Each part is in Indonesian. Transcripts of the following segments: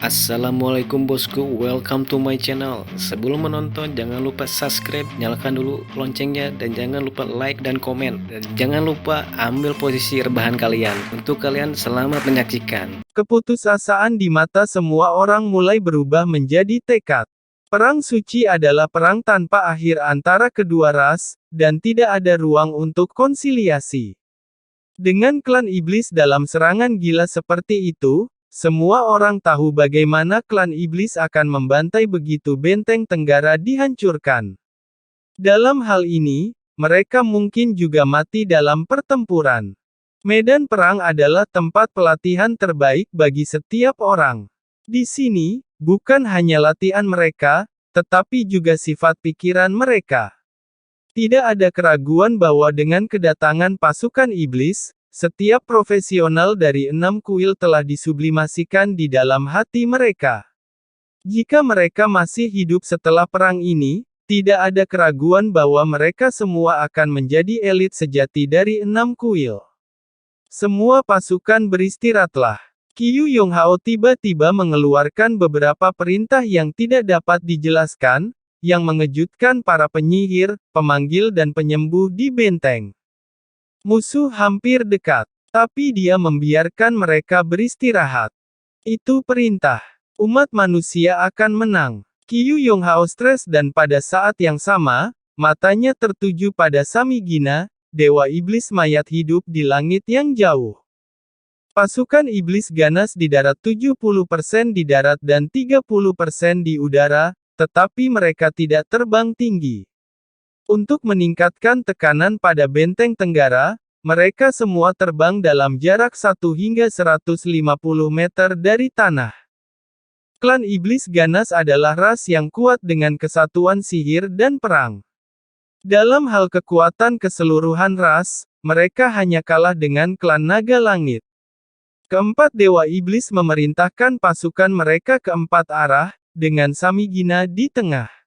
Assalamualaikum bosku, welcome to my channel. Sebelum menonton, jangan lupa subscribe, nyalakan dulu loncengnya, dan jangan lupa like dan komen. Dan jangan lupa ambil posisi rebahan kalian. Untuk kalian, selamat menyaksikan. Keputusasaan di mata semua orang mulai berubah menjadi tekad. Perang suci adalah perang tanpa akhir antara kedua ras, dan tidak ada ruang untuk konsiliasi. Dengan klan iblis dalam serangan gila seperti itu, semua orang tahu bagaimana klan iblis akan membantai begitu benteng Tenggara dihancurkan. Dalam hal ini, mereka mungkin juga mati dalam pertempuran. Medan perang adalah tempat pelatihan terbaik bagi setiap orang. Di sini, bukan hanya latihan mereka, tetapi juga sifat pikiran mereka. Tidak ada keraguan bahwa dengan kedatangan pasukan iblis, setiap profesional dari 6 kuil telah disublimasikan di dalam hati mereka. Jika mereka masih hidup setelah perang ini, tidak ada keraguan bahwa mereka semua akan menjadi elit sejati dari 6 kuil. Semua pasukan beristirahatlah. Qiu Yonghao tiba-tiba mengeluarkan beberapa perintah yang tidak dapat dijelaskan, yang mengejutkan para penyihir, pemanggil dan penyembuh di benteng. Musuh hampir dekat, tapi dia membiarkan mereka beristirahat. Itu perintah. Umat manusia akan menang. Qiu Yonghao stres dan pada saat yang sama, matanya tertuju pada Samigina, dewa iblis mayat hidup di langit yang jauh. Pasukan iblis ganas di darat 70% di darat dan 30% di udara, tetapi mereka tidak terbang tinggi. Untuk meningkatkan tekanan pada benteng Tenggara, mereka semua terbang dalam jarak 1 hingga 150 meter dari tanah. Klan iblis ganas adalah ras yang kuat dengan kesatuan sihir dan perang. Dalam hal kekuatan keseluruhan ras, mereka hanya kalah dengan klan naga langit. Keempat dewa iblis memerintahkan pasukan mereka ke 4 arah, dengan Samigina di tengah.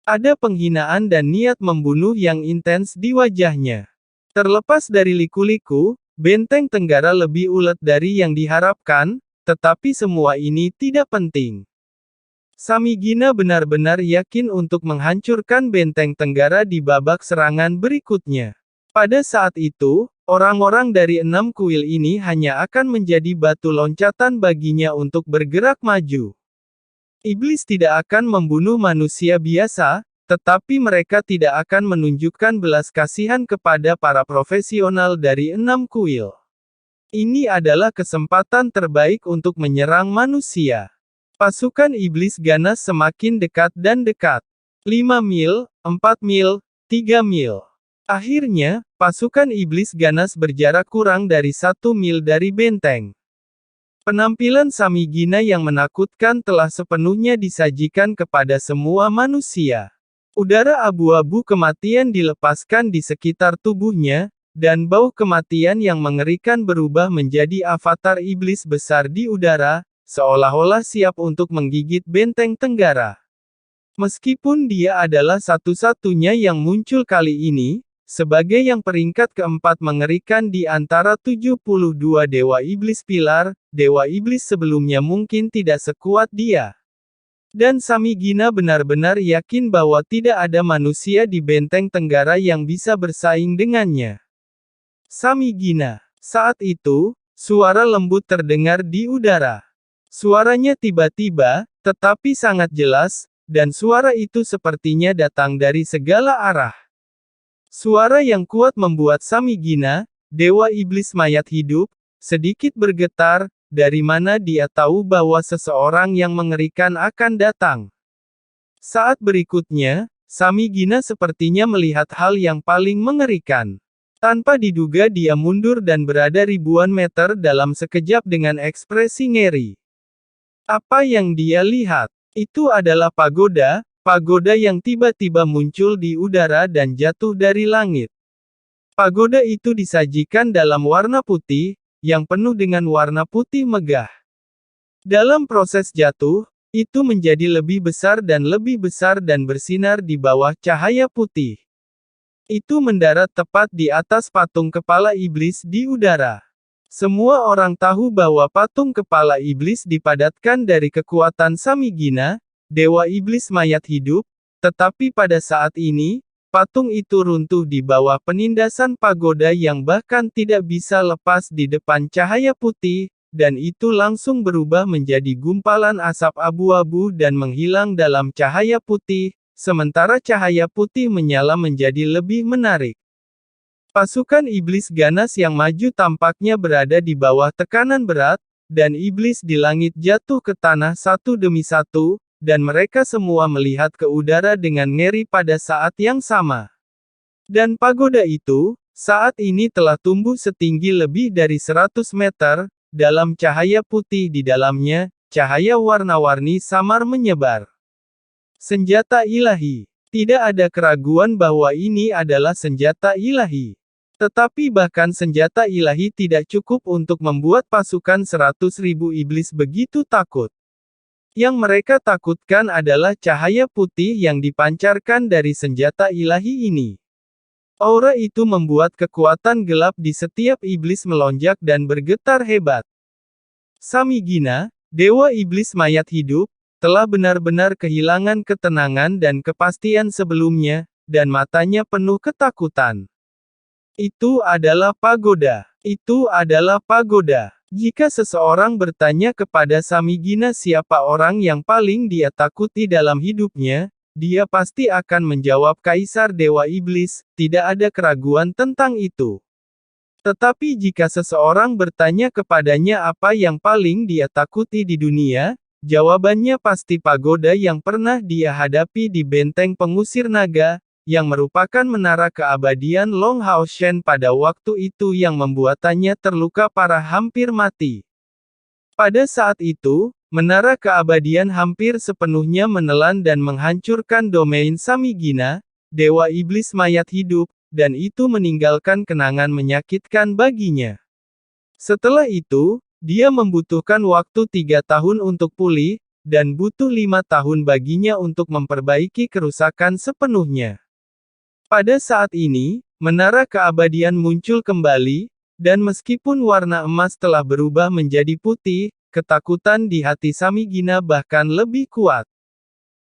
Ada penghinaan dan niat membunuh yang intens di wajahnya. Terlepas dari liku-liku, benteng Tenggara lebih ulet dari yang diharapkan, tetapi semua ini tidak penting. Samigina benar-benar yakin untuk menghancurkan benteng Tenggara di babak serangan berikutnya. Pada saat itu, orang-orang dari 6 kuil ini hanya akan menjadi batu loncatan baginya untuk bergerak maju. Iblis tidak akan membunuh manusia biasa, tetapi mereka tidak akan menunjukkan belas kasihan kepada para profesional dari 6 kuil. Ini adalah kesempatan terbaik untuk menyerang manusia. Pasukan iblis ganas semakin dekat dan dekat. 5 mil, 4 mil, 3 mil. Akhirnya, pasukan iblis ganas berjarak kurang dari 1 mil dari benteng. Penampilan Samigina yang menakutkan telah sepenuhnya disajikan kepada semua manusia. Udara abu-abu kematian dilepaskan di sekitar tubuhnya, dan bau kematian yang mengerikan berubah menjadi avatar iblis besar di udara, seolah-olah siap untuk menggigit benteng Tenggara. Meskipun dia adalah satu-satunya yang muncul kali ini, sebagai yang peringkat keempat mengerikan di antara 72 dewa iblis pilar, dewa iblis sebelumnya mungkin tidak sekuat dia. Dan Samigina benar-benar yakin bahwa tidak ada manusia di benteng Tenggara yang bisa bersaing dengannya. Samigina. Saat itu, suara lembut terdengar di udara. Suaranya tiba-tiba, tetapi sangat jelas, dan suara itu sepertinya datang dari segala arah. Suara yang kuat membuat Samigina, dewa iblis mayat hidup, sedikit bergetar, dari mana dia tahu bahwa seseorang yang mengerikan akan datang. Saat berikutnya, Samigina sepertinya melihat hal yang paling mengerikan. Tanpa diduga dia mundur dan berada ribuan meter dalam sekejap dengan ekspresi ngeri. Apa yang dia lihat? Itu adalah pagoda. Pagoda yang tiba-tiba muncul di udara dan jatuh dari langit. Pagoda itu disajikan dalam warna putih, yang penuh dengan warna putih megah. Dalam proses jatuh, itu menjadi lebih besar dan bersinar di bawah cahaya putih. Itu mendarat tepat di atas patung kepala iblis di udara. Semua orang tahu bahwa patung kepala iblis dipadatkan dari kekuatan Samigina, dewa iblis mayat hidup, tetapi pada saat ini, patung itu runtuh di bawah penindasan pagoda yang bahkan tidak bisa lepas di depan cahaya putih, dan itu langsung berubah menjadi gumpalan asap abu-abu dan menghilang dalam cahaya putih, sementara cahaya putih menyala menjadi lebih menarik. Pasukan iblis ganas yang maju tampaknya berada di bawah tekanan berat, dan iblis di langit jatuh ke tanah satu demi satu, dan mereka semua melihat ke udara dengan ngeri pada saat yang sama. Dan pagoda itu, saat ini telah tumbuh setinggi lebih dari 100 meter, dalam cahaya putih di dalamnya, cahaya warna-warni samar menyebar. Senjata ilahi. Tidak ada keraguan bahwa ini adalah senjata ilahi. Tetapi bahkan senjata ilahi tidak cukup untuk membuat pasukan 100.000 iblis begitu takut. Yang mereka takutkan adalah cahaya putih yang dipancarkan dari senjata ilahi ini. Aura itu membuat kekuatan gelap di setiap iblis melonjak dan bergetar hebat. Samigina, dewa iblis mayat hidup, telah benar-benar kehilangan ketenangan dan kepastian sebelumnya, dan matanya penuh ketakutan. Itu adalah pagoda. Itu adalah pagoda. Jika seseorang bertanya kepada Samigina siapa orang yang paling dia takuti dalam hidupnya, dia pasti akan menjawab Kaisar Dewa Iblis, tidak ada keraguan tentang itu. Tetapi jika seseorang bertanya kepadanya apa yang paling dia takuti di dunia, jawabannya pasti pagoda yang pernah dia hadapi di benteng pengusir naga, yang merupakan menara keabadian Long Hao Shen pada waktu itu yang membuatannya terluka parah hampir mati. Pada saat itu, menara keabadian hampir sepenuhnya menelan dan menghancurkan domain Samigina, dewa iblis mayat hidup, dan itu meninggalkan kenangan menyakitkan baginya. Setelah itu, dia membutuhkan waktu 3 tahun untuk pulih, dan butuh 5 tahun baginya untuk memperbaiki kerusakan sepenuhnya. Pada saat ini, menara keabadian muncul kembali, dan meskipun warna emas telah berubah menjadi putih, ketakutan di hati Samigina bahkan lebih kuat.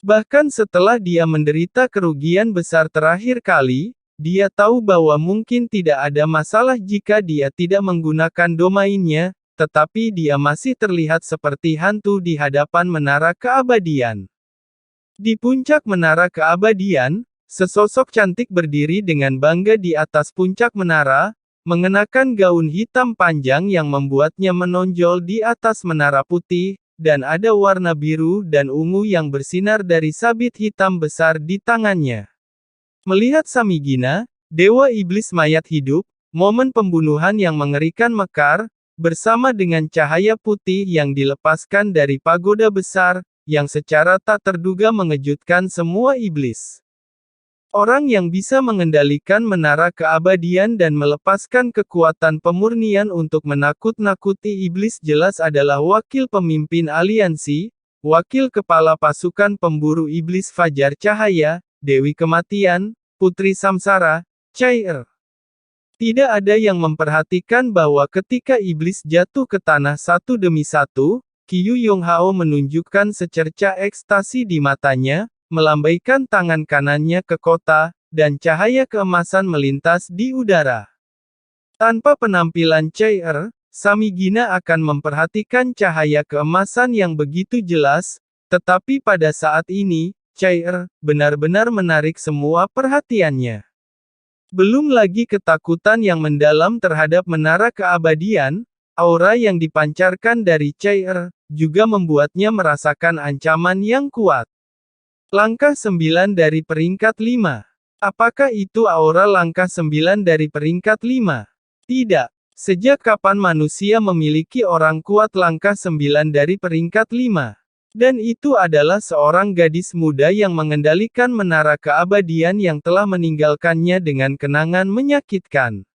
Bahkan setelah dia menderita kerugian besar terakhir kali, dia tahu bahwa mungkin tidak ada masalah jika dia tidak menggunakan domainnya, tetapi dia masih terlihat seperti hantu di hadapan menara keabadian. Di puncak menara keabadian, sesosok cantik berdiri dengan bangga di atas puncak menara, mengenakan gaun hitam panjang yang membuatnya menonjol di atas menara putih, dan ada warna biru dan ungu yang bersinar dari sabit hitam besar di tangannya. Melihat Samigina, dewa iblis mayat hidup, momen pembunuhan yang mengerikan mekar, bersama dengan cahaya putih yang dilepaskan dari pagoda besar, yang secara tak terduga mengejutkan semua iblis. Orang yang bisa mengendalikan menara keabadian dan melepaskan kekuatan pemurnian untuk menakut-nakuti iblis jelas adalah wakil pemimpin aliansi, wakil kepala pasukan pemburu iblis Fajar Cahaya, Dewi Kematian, Putri Samsara, Chai-Er. Tidak ada yang memperhatikan bahwa ketika iblis jatuh ke tanah satu demi satu, Qiu Yonghao menunjukkan secerca ekstasi di matanya, melambaikan tangan kanannya ke kota, dan cahaya keemasan melintas di udara. Tanpa penampilan Chai-Er, Samigina akan memperhatikan cahaya keemasan yang begitu jelas, tetapi pada saat ini, Chai-Er benar-benar menarik semua perhatiannya. Belum lagi ketakutan yang mendalam terhadap menara keabadian, aura yang dipancarkan dari Chai-Er juga membuatnya merasakan ancaman yang kuat. Langkah 9 dari peringkat 5. Apakah itu aura langkah 9 dari peringkat 5? Tidak. Sejak kapan manusia memiliki orang kuat langkah 9 dari peringkat 5? Dan itu adalah seorang gadis muda yang mengendalikan menara keabadian yang telah meninggalkannya dengan kenangan menyakitkan.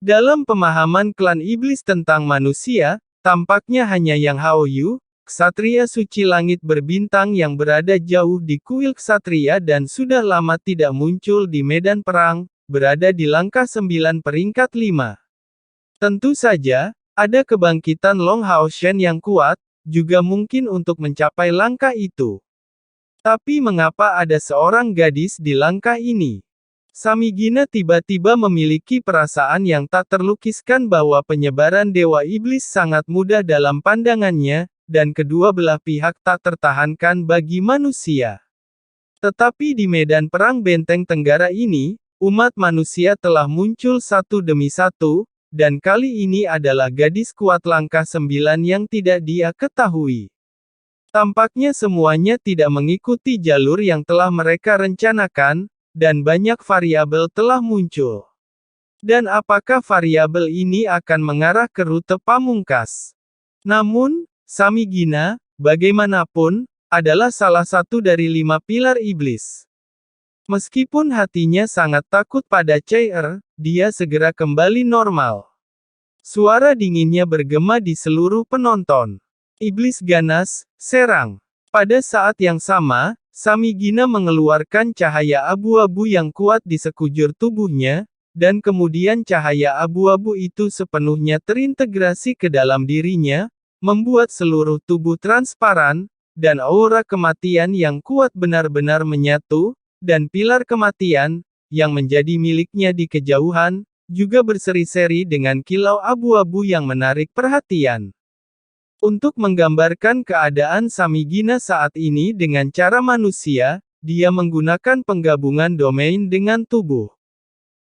Dalam pemahaman klan iblis tentang manusia, tampaknya hanya Yang Haoyu, Ksatria suci langit berbintang yang berada jauh di kuil ksatria dan sudah lama tidak muncul di medan perang, berada di langkah 9 peringkat 5. Tentu saja, Ada kebangkitan Long Hao Shen yang kuat, juga mungkin untuk mencapai langkah itu. Tapi mengapa ada seorang gadis di langkah ini? Samigina tiba-tiba memiliki perasaan yang tak terlukiskan bahwa penyebaran Dewa Iblis sangat mudah dalam pandangannya, dan kedua belah pihak tak tertahankan bagi manusia. Tetapi di medan perang Benteng Tenggara ini, umat manusia telah muncul satu demi satu, dan kali ini adalah gadis kuat langkah 9 yang tidak dia ketahui. Tampaknya semuanya tidak mengikuti jalur yang telah mereka rencanakan, dan banyak variabel telah muncul. Dan apakah variabel ini akan mengarah ke rute pamungkas? Namun, Samigina, bagaimanapun, adalah salah satu dari 5 pilar iblis. Meskipun hatinya sangat takut pada Chair, dia segera kembali normal. Suara dinginnya bergema di seluruh penonton. Iblis ganas, serang. Pada saat yang sama, Samigina mengeluarkan cahaya abu-abu yang kuat di sekujur tubuhnya, dan kemudian cahaya abu-abu itu sepenuhnya terintegrasi ke dalam dirinya, membuat seluruh tubuh transparan, dan aura kematian yang kuat benar-benar menyatu, dan pilar kematian, yang menjadi miliknya di kejauhan, juga berseri-seri dengan kilau abu-abu yang menarik perhatian. Untuk menggambarkan keadaan Samigina saat ini dengan cara manusia, dia menggunakan penggabungan domain dengan tubuh.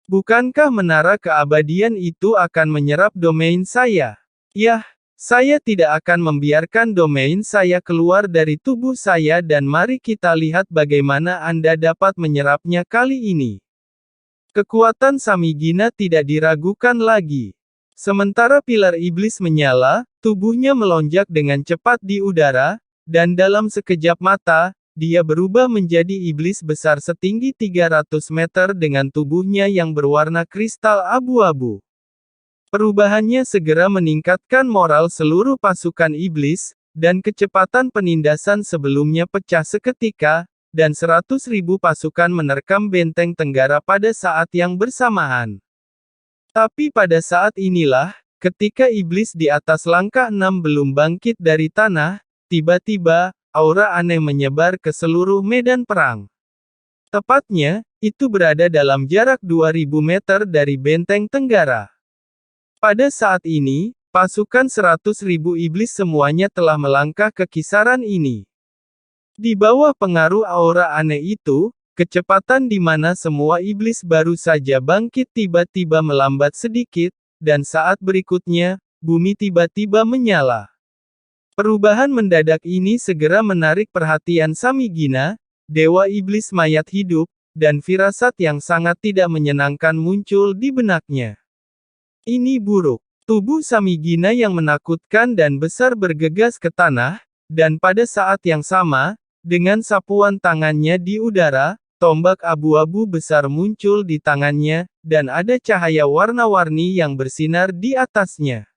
Bukankah menara keabadian itu akan menyerap domain saya? Yah, saya tidak akan membiarkan domain saya keluar dari tubuh saya dan mari kita lihat bagaimana Anda dapat menyerapnya kali ini. Kekuatan Samigina tidak diragukan lagi. Sementara pilar iblis menyala, tubuhnya melonjak dengan cepat di udara, dan dalam sekejap mata, dia berubah menjadi iblis besar setinggi 300 meter dengan tubuhnya yang berwarna kristal abu-abu. Perubahannya segera meningkatkan moral seluruh pasukan iblis, dan kecepatan penindasan sebelumnya pecah seketika, dan 100.000 pasukan menerkam Benteng Tenggara pada saat yang bersamaan. Tapi pada saat inilah, ketika iblis di atas langkah 6 belum bangkit dari tanah, tiba-tiba, aura aneh menyebar ke seluruh medan perang. Tepatnya, itu berada dalam jarak 2000 meter dari Benteng Tenggara. Pada saat ini, pasukan 100.000 iblis semuanya telah melangkah ke kisaran ini. Di bawah pengaruh aura aneh itu, kecepatan di mana semua iblis baru saja bangkit tiba-tiba melambat sedikit, dan saat berikutnya, bumi tiba-tiba menyala. Perubahan mendadak ini segera menarik perhatian Samigina, dewa iblis mayat hidup, dan firasat yang sangat tidak menyenangkan muncul di benaknya. Ini buruk. Tubuh Samigina yang menakutkan dan besar bergegas ke tanah, dan pada saat yang sama, dengan sapuan tangannya di udara, tombak abu-abu besar muncul di tangannya, dan ada cahaya warna-warni yang bersinar di atasnya.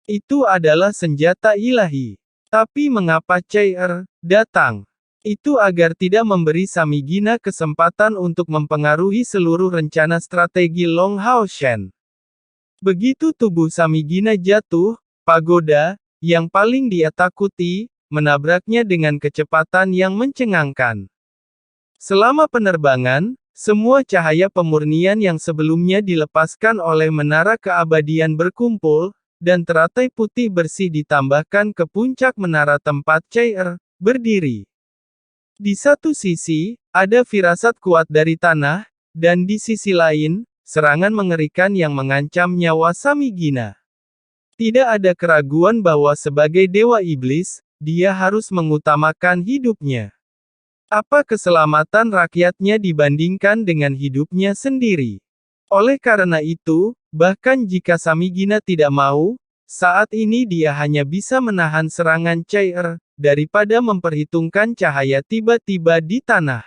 Itu adalah senjata ilahi. Tapi mengapa Chair datang? Itu agar tidak memberi Samigina kesempatan untuk mempengaruhi seluruh rencana strategi Long Hao Shen. Begitu tubuh Samigina jatuh, pagoda, yang paling dia takuti, menabraknya dengan kecepatan yang mencengangkan. Selama penerbangan, semua cahaya pemurnian yang sebelumnya dilepaskan oleh menara keabadian berkumpul, dan teratai putih bersih ditambahkan ke puncak menara tempat Chair berdiri. Di satu sisi, ada firasat kuat dari tanah, dan di sisi lain, serangan mengerikan yang mengancam nyawa Samigina. Tidak ada keraguan bahwa sebagai dewa iblis, dia harus mengutamakan hidupnya. Apa keselamatan rakyatnya dibandingkan dengan hidupnya sendiri? Oleh karena itu, bahkan jika Samigina tidak mau, saat ini dia hanya bisa menahan serangan Chair, daripada memperhitungkan cahaya tiba-tiba di tanah.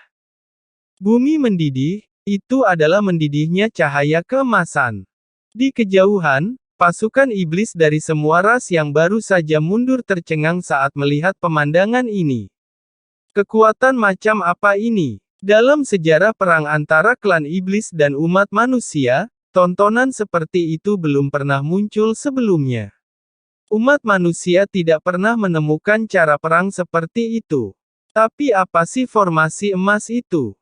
Bumi mendidih. Itu adalah mendidihnya cahaya keemasan. Di kejauhan, pasukan iblis dari semua ras yang baru saja mundur tercengang saat melihat pemandangan ini. Kekuatan macam apa ini? Dalam sejarah perang antara klan iblis dan umat manusia, tontonan seperti itu belum pernah muncul sebelumnya. Umat manusia tidak pernah menemukan cara perang seperti itu. Tapi apa sih formasi emas itu?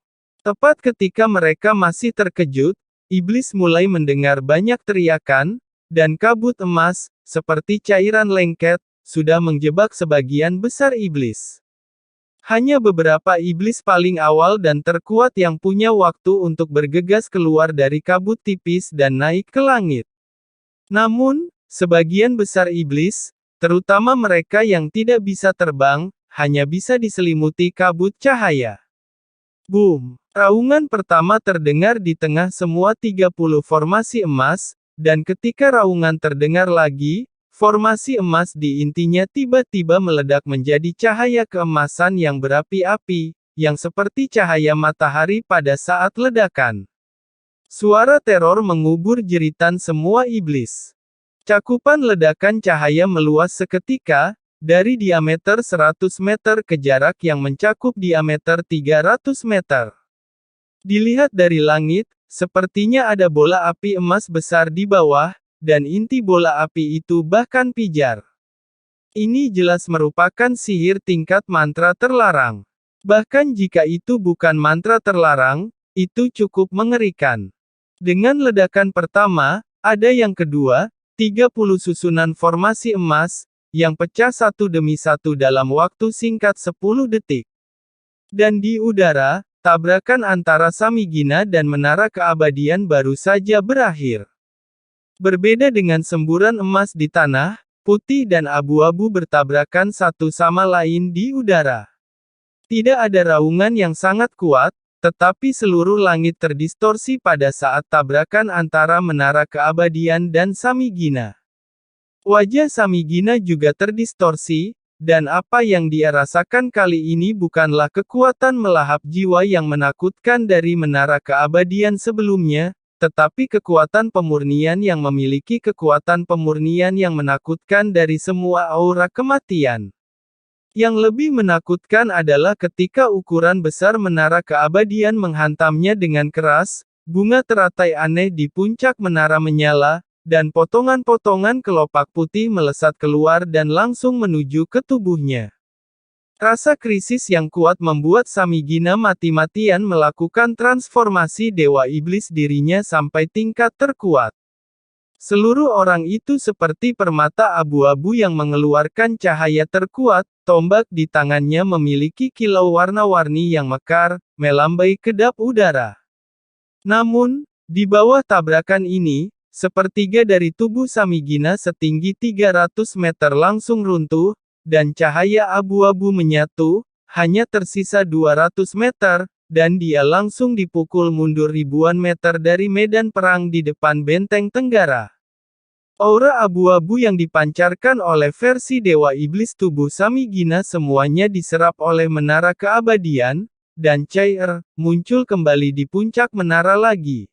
Tepat ketika mereka masih terkejut, iblis mulai mendengar banyak teriakan, dan kabut emas, seperti cairan lengket, sudah menjebak sebagian besar iblis. Hanya beberapa iblis paling awal dan terkuat yang punya waktu untuk bergegas keluar dari kabut tipis dan naik ke langit. Namun, sebagian besar iblis, terutama mereka yang tidak bisa terbang, hanya bisa diselimuti kabut cahaya. Boom! Raungan pertama terdengar di tengah semua 30 formasi emas, dan ketika raungan terdengar lagi, formasi emas di intinya tiba-tiba meledak menjadi cahaya keemasan yang berapi-api, yang seperti cahaya matahari pada saat ledakan. Suara teror mengubur jeritan semua iblis. Cakupan ledakan cahaya meluas seketika, dari diameter 100 meter ke jarak yang mencakup diameter 300 meter. Dilihat dari langit, sepertinya ada bola api emas besar di bawah, dan inti bola api itu bahkan pijar. Ini jelas merupakan sihir tingkat mantra terlarang. Bahkan jika itu bukan mantra terlarang, itu cukup mengerikan. Dengan ledakan pertama, ada yang kedua, 30 susunan formasi emas, yang pecah satu demi satu dalam waktu singkat 10 detik. Dan di udara, tabrakan antara Samigina dan Menara Keabadian baru saja berakhir. Berbeda dengan semburan emas di tanah, putih dan abu-abu bertabrakan satu sama lain di udara. Tidak ada raungan yang sangat kuat, tetapi seluruh langit terdistorsi pada saat tabrakan antara Menara Keabadian dan Samigina. Wajah Samigina juga terdistorsi, dan apa yang dia rasakan kali ini bukanlah kekuatan melahap jiwa yang menakutkan dari Menara Keabadian sebelumnya, tetapi kekuatan pemurnian yang memiliki kekuatan pemurnian yang menakutkan dari semua aura kematian. Yang lebih menakutkan adalah ketika ukuran besar Menara Keabadian menghantamnya dengan keras, bunga teratai aneh di puncak menara menyala, dan potongan-potongan kelopak putih melesat keluar dan langsung menuju ke tubuhnya. Rasa krisis yang kuat membuat Samigina mati-matian melakukan transformasi Dewa Iblis dirinya sampai tingkat terkuat. Seluruh orang itu seperti permata abu-abu yang mengeluarkan cahaya terkuat, tombak di tangannya memiliki kilau warna-warni yang mekar, melambai kedap udara. Namun, di bawah tabrakan ini, sepertiga dari tubuh Samigina setinggi 300 meter langsung runtuh, dan cahaya abu-abu menyatu, hanya tersisa 200 meter, dan dia langsung dipukul mundur ribuan meter dari medan perang di depan benteng Tenggara. Aura abu-abu yang dipancarkan oleh versi Dewa Iblis tubuh Samigina semuanya diserap oleh Menara Keabadian, dan Cair muncul kembali di puncak menara lagi.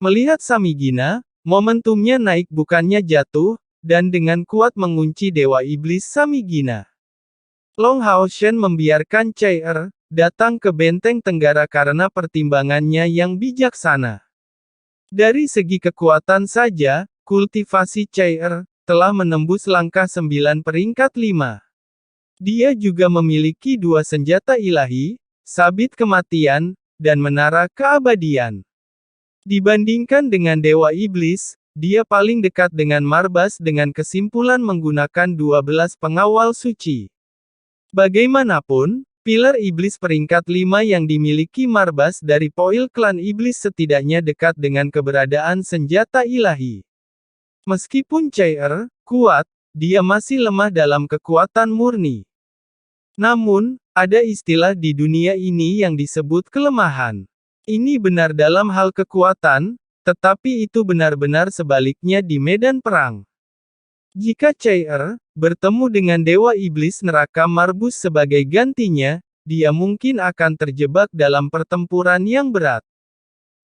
Melihat Samigina, momentumnya naik bukannya jatuh, dan dengan kuat mengunci Dewa Iblis Samigina. Long Hao Shen membiarkan Cair datang ke benteng Tenggara karena pertimbangannya yang bijaksana. Dari segi kekuatan saja, kultivasi Cair telah menembus langkah 9 peringkat 5. Dia juga memiliki 2 senjata ilahi, sabit kematian, dan menara keabadian. Dibandingkan dengan Dewa Iblis, dia paling dekat dengan Marbas dengan kesimpulan menggunakan 12 pengawal suci. Bagaimanapun, pilar iblis peringkat 5 yang dimiliki Marbas dari Poil klan iblis setidaknya dekat dengan keberadaan senjata ilahi. Meskipun Cair kuat, dia masih lemah dalam kekuatan murni. Namun, ada istilah di dunia ini yang disebut kelemahan. Ini benar dalam hal kekuatan, tetapi itu benar-benar sebaliknya di medan perang. Jika Cair bertemu dengan Dewa Iblis Neraka Marbus sebagai gantinya, dia mungkin akan terjebak dalam pertempuran yang berat.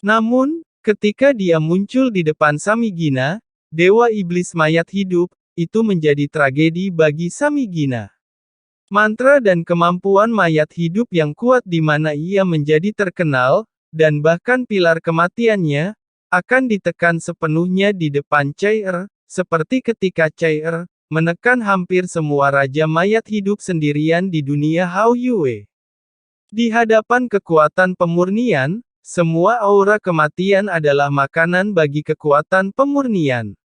Namun, ketika dia muncul di depan Samigina, Dewa Iblis mayat hidup, itu menjadi tragedi bagi Samigina. Mantra dan kemampuan mayat hidup yang kuat di mana ia menjadi terkenal, dan bahkan pilar kematiannya, akan ditekan sepenuhnya di depan Cair, seperti ketika Cair menekan hampir semua raja mayat hidup sendirian di dunia Hao Yue. Di hadapan kekuatan pemurnian, semua aura kematian adalah makanan bagi kekuatan pemurnian.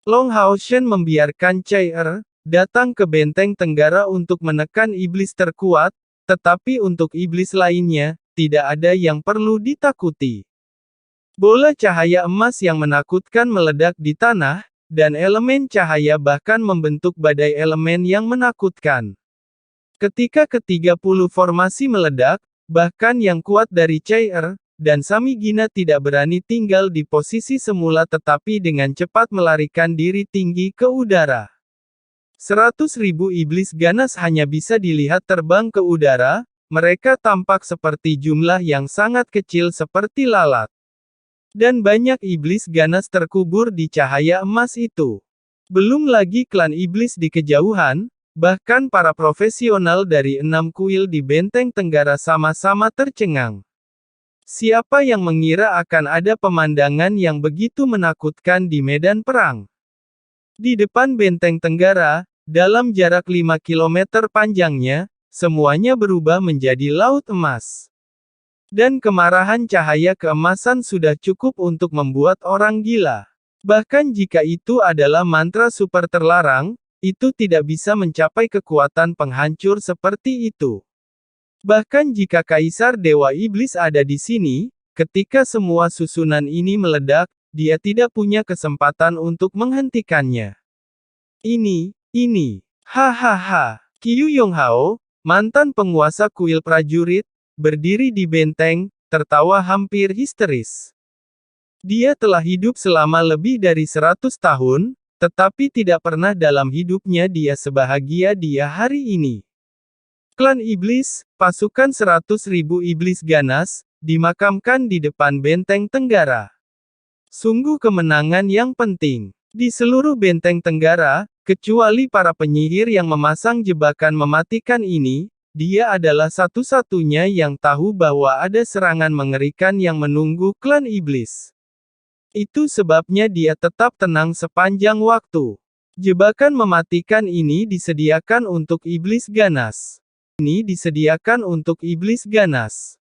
Long Haoshen membiarkan Cai Er datang ke benteng tenggara untuk menekan iblis terkuat, tetapi untuk iblis lainnya, tidak ada yang perlu ditakuti. Bola cahaya emas yang menakutkan meledak di tanah, dan elemen cahaya bahkan membentuk badai elemen yang menakutkan. Ketika ke-30 formasi meledak, bahkan yang kuat dari Cai Er dan Samigina tidak berani tinggal di posisi semula tetapi dengan cepat melarikan diri tinggi ke udara. 100.000 iblis ganas hanya bisa dilihat terbang ke udara, mereka tampak seperti jumlah yang sangat kecil seperti lalat. Dan banyak iblis ganas terkubur di cahaya emas itu. Belum lagi klan iblis di kejauhan, bahkan para profesional dari 6 kuil di benteng tenggara sama-sama tercengang. Siapa yang mengira akan ada pemandangan yang begitu menakutkan di medan perang? Di depan benteng tenggara, dalam jarak 5 km panjangnya, semuanya berubah menjadi laut emas. Dan kemarahan cahaya keemasan sudah cukup untuk membuat orang gila. Bahkan jika itu adalah mantra super terlarang, itu tidak bisa mencapai kekuatan penghancur seperti itu. Bahkan jika Kaisar Dewa Iblis ada di sini, ketika semua susunan ini meledak, dia tidak punya kesempatan untuk menghentikannya. Ini, hahaha. Qiu Yonghao, mantan penguasa kuil prajurit, berdiri di benteng, tertawa hampir histeris. Dia telah hidup selama lebih dari 100 tahun, tetapi tidak pernah dalam hidupnya dia sebahagia dia hari ini. Klan Iblis, pasukan 100.000 iblis ganas, dimakamkan di depan benteng tenggara. Sungguh kemenangan yang penting. Di seluruh benteng tenggara, kecuali para penyihir yang memasang jebakan mematikan ini, dia adalah satu-satunya yang tahu bahwa ada serangan mengerikan yang menunggu klan iblis. Itu sebabnya dia tetap tenang sepanjang waktu. Jebakan mematikan ini disediakan untuk iblis ganas. Ini disediakan untuk iblis ganas.